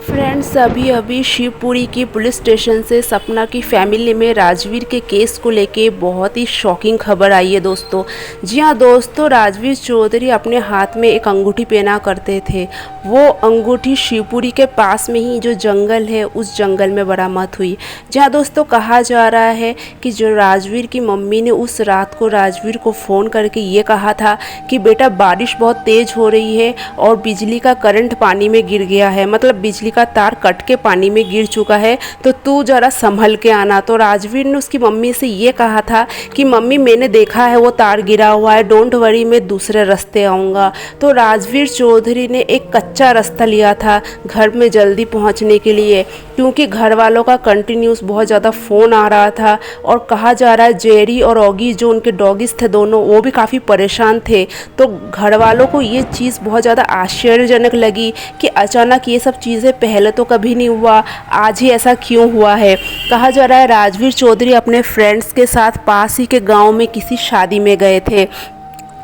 Friends, अभी अभी शिवपुरी की पुलिस स्टेशन से सपना की फैमिली में राजवीर के केस को लेके बहुत ही शॉकिंग खबर आई है दोस्तों। जी हाँ दोस्तों, राजवीर चौधरी अपने हाथ में एक अंगूठी पहना करते थे। वो अंगूठी शिवपुरी के पास में ही जो जंगल है उस जंगल में बरामद हुई। जी हाँ दोस्तों, कहा जा रहा है कि जो राजवीर की मम्मी ने उस रात को राजवीर को फ़ोन करके ये कहा था कि बेटा बारिश बहुत तेज़ हो रही है और बिजली का करंट पानी में गिर गया है, मतलब बिजली का तार कट के पानी में गिर चुका है, तो तू ज़रा संभल के आना। तो राजवीर ने उसकी मम्मी से ये कहा था कि मम्मी मैंने देखा है वो तार गिरा हुआ है, डोंट वरी मैं दूसरे रास्ते आऊँगा। तो राजवीर चौधरी ने एक कच्चा रास्ता लिया था घर में जल्दी पहुँचने के लिए, क्योंकि घर वालों का कंटिन्यूस बहुत ज़्यादा फ़ोन आ रहा था और कहा जा रहा है जेरी और ऑगी जो उनके डॉगिस थे दोनों, वो भी काफ़ी परेशान थे। तो घर वालों को ये चीज़ बहुत ज़्यादा आश्चर्यजनक लगी कि अचानक ये सब चीज़ें पहले तो कभी नहीं हुआ, आज ही ऐसा क्यों हुआ है। कहा जा रहा है राजवीर चौधरी अपने फ्रेंड्स के साथ पास ही के गांव में किसी शादी में गए थे।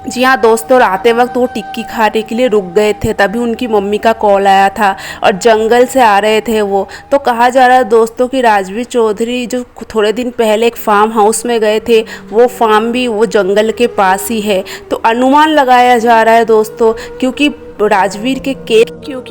जी हाँ दोस्तों, और आते वक्त वो टिक्की खाने के लिए रुक गए थे, तभी उनकी मम्मी का कॉल आया था और जंगल से आ रहे थे वो। तो कहा जा रहा है दोस्तों कि राजवीर चौधरी जो थोड़े दिन पहले एक फार्म हाउस में गए थे, वो फार्म भी वो जंगल के पास ही है। तो अनुमान लगाया जा रहा है दोस्तों, क्योंकि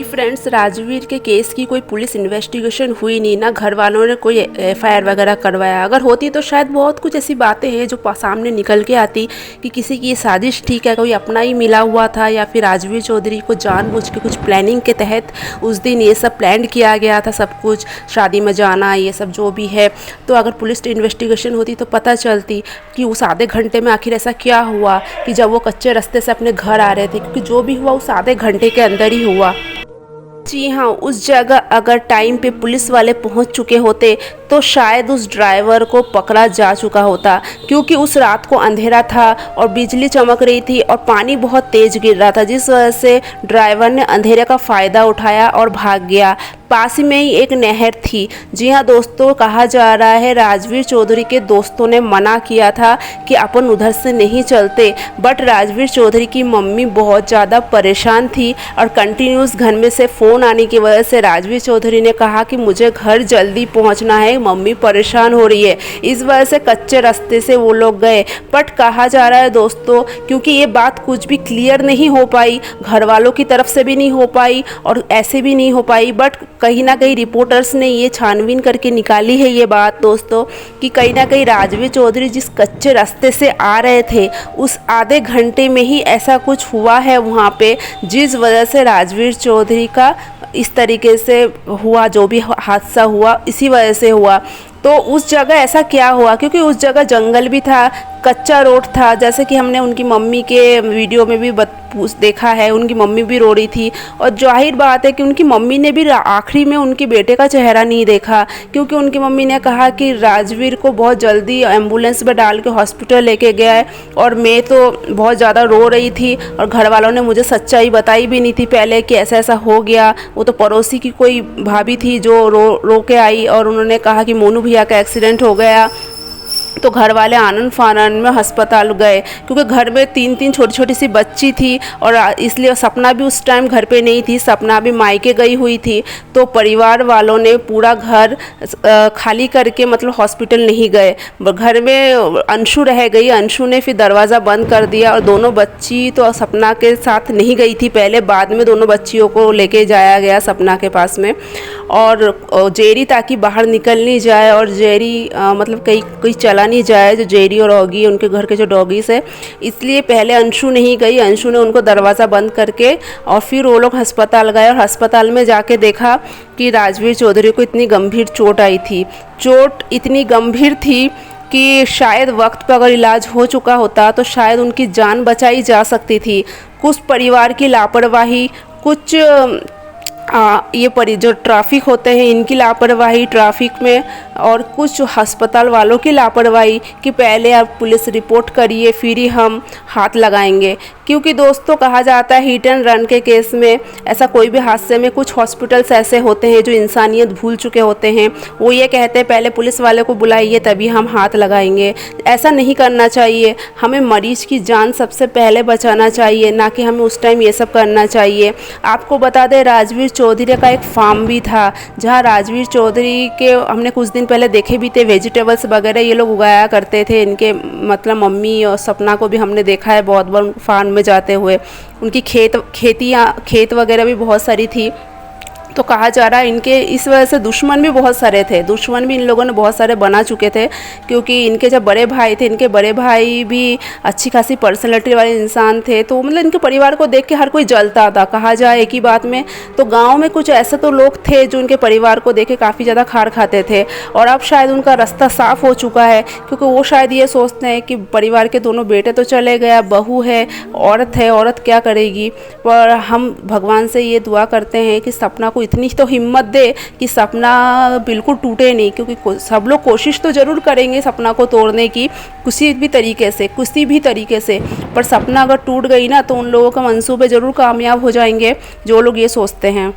फ्रेंड्स राजवीर के केस की कोई पुलिस इन्वेस्टिगेशन हुई नहीं, ना घर वालों ने कोई एफआईआर वगैरह करवाया। अगर होती तो शायद बहुत कुछ ऐसी बातें हैं जो सामने निकल के आती कि किसी की ये साजिश ठीक है, कोई अपना ही मिला हुआ था, या फिर राजवीर चौधरी को जानबूझ के कुछ प्लानिंग के तहत उस दिन ये सब प्लान किया गया था, सब कुछ शादी में जाना ये सब जो भी है। तो अगर पुलिस इन्वेस्टिगेशन होती तो पता चलती कि उस आधे घंटे में आखिर ऐसा क्या हुआ कि जब वो कच्चे रास्ते से अपने घर आ रहे थे, क्योंकि जो भी हुआ उस आधे घंटे के अंदर ही हुआ। जी हाँ, उस जगह अगर टाइम पे पुलिस वाले पहुंच चुके होते तो शायद उस ड्राइवर को पकड़ा जा चुका होता, क्योंकि उस रात को अंधेरा था और बिजली चमक रही थी और पानी बहुत तेज़ गिर रहा था, जिस वजह से ड्राइवर ने अंधेरे का फ़ायदा उठाया और भाग गया। पास ही में ही एक नहर थी। जी हाँ दोस्तों, कहा जा रहा है राजवीर चौधरी के दोस्तों ने मना किया था कि अपन उधर से नहीं चलते, बट राजवीर चौधरी की मम्मी बहुत ज़्यादा परेशान थी और कंटिन्यूस घर में से फ़ोन आने की वजह से राजवीर चौधरी ने कहा कि मुझे घर जल्दी पहुंचना है, मम्मी परेशान हो रही है। इस वजह से कच्चे रास्ते से वो लोग गए। बट कहा जा रहा है दोस्तों, क्योंकि ये बात कुछ भी क्लियर नहीं हो पाई, घर वालों की तरफ से भी नहीं हो पाई और ऐसे भी नहीं हो पाई, बट कहीं ना कहीं रिपोर्टर्स ने ये छानबीन करके निकाली है ये बात दोस्तों कि कहीं ना कहीं राजवीर चौधरी जिस कच्चे रास्ते से आ रहे थे उस आधे घंटे में ही ऐसा कुछ हुआ है वहाँ पे, जिस वजह से राजवीर चौधरी का इस तरीके से हुआ, जो भी हादसा हुआ इसी वजह से हुआ। तो उस जगह ऐसा क्या हुआ, क्योंकि उस जगह जंगल भी था, कच्चा रोड था, जैसे कि हमने उनकी मम्मी के वीडियो में भी देखा है, उनकी मम्मी भी रो रही थी। और जाहिर बात है कि उनकी मम्मी ने भी आखिरी में उनके बेटे का चेहरा नहीं देखा, क्योंकि उनकी मम्मी ने कहा कि राजवीर को बहुत जल्दी एम्बुलेंस में डाल के हॉस्पिटल लेके गया है और मैं तो बहुत ज़्यादा रो रही थी और घर वालों ने मुझे सच्चाई बताई भी नहीं थी पहले कि ऐसा ऐसा हो गया। वो तो पड़ोसी की कोई भाभी थी जो रो के आई और उन्होंने कहा कि मोनू भैया का एक्सीडेंट हो गया। तो घर वाले आनंद फानन में अस्पताल गए, क्योंकि घर में तीन छोटी छोटी सी बच्ची थी और इसलिए सपना भी उस टाइम घर पे नहीं थी, सपना भी मायके गई हुई थी। तो परिवार वालों ने पूरा घर खाली करके मतलब हॉस्पिटल नहीं गए, घर में अंशु रह गई। अंशु ने फिर दरवाज़ा बंद कर दिया और दोनों बच्ची तो सपना के साथ नहीं गई थी पहले, बाद में दोनों बच्चियों को लेके जाया गया सपना के पास में। और जेरी ताकि बाहर निकल नहीं जाए और जेरी मतलब कहीं चला नहीं जाए, जो जेरी और ऑगी उनके घर के जो डॉगीज़ है, इसलिए पहले अंशु नहीं गई। अंशु ने उनको दरवाज़ा बंद करके और फिर वो लोग अस्पताल गए और अस्पताल में जाके देखा कि राजवीर चौधरी को इतनी गंभीर चोट आई थी। चोट इतनी गंभीर थी कि शायद वक्त पर अगर इलाज हो चुका होता तो शायद उनकी जान बचाई जा सकती थी। कुछ परिवार की लापरवाही, कुछ जो ट्रैफिक होते हैं इनकी लापरवाही ट्रैफिक में, और कुछ अस्पताल वालों की लापरवाही कि पहले आप पुलिस रिपोर्ट करिए फिर ही हम हाथ लगाएंगे। क्योंकि दोस्तों कहा जाता है हिट एंड रन के केस में, ऐसा कोई भी हादसे में कुछ हॉस्पिटल्स ऐसे होते हैं जो इंसानियत भूल चुके होते हैं, वो ये कहते हैं पहले पुलिस वाले को बुलाइए तभी हम हाथ लगाएंगे। ऐसा नहीं करना चाहिए, हमें मरीज़ की जान सबसे पहले बचाना चाहिए, ना कि हमें उस टाइम ये सब करना चाहिए। आपको बता दें राजवीर चौधरी का एक फार्म भी था, जहाँ राजवीर चौधरी के हमने कुछ दिन पहले देखे भी थे, वेजिटेबल्स वगैरह ये लोग उगाया करते थे। इनके मतलब मम्मी और सपना को भी हमने देखा है बहुत बार फार्म में जाते हुए। उनकी खेत वगैरह भी बहुत सारी थी। तो कहा जा रहा है इनके इस वजह से दुश्मन भी बहुत सारे थे, दुश्मन भी इन लोगों ने बहुत सारे बना चुके थे, क्योंकि इनके जब बड़े भाई थे, इनके बड़े भाई भी अच्छी खासी पर्सनैलिटी वाले इंसान थे। तो मतलब इनके परिवार को देख के हर कोई जलता था, कहा जाए एक ही बात में। तो गांव में कुछ ऐसे तो लोग थे जो इनके परिवार को देख के काफ़ी ज़्यादा खार खाते थे, और अब शायद उनका रास्ता साफ़ हो चुका है, क्योंकि वो शायद ये सोचते हैं कि परिवार के दोनों बेटे तो चले गए, बहू है, औरत क्या करेगी। पर हम भगवान से ये दुआ करते हैं कि सपना को इतनी तो हिम्मत दे कि सपना बिल्कुल टूटे नहीं, क्योंकि सब लोग कोशिश तो ज़रूर करेंगे सपना को तोड़ने की किसी भी तरीके से, पर सपना अगर टूट गई ना तो उन लोगों के मंसूबे ज़रूर कामयाब हो जाएंगे जो लोग ये सोचते हैं।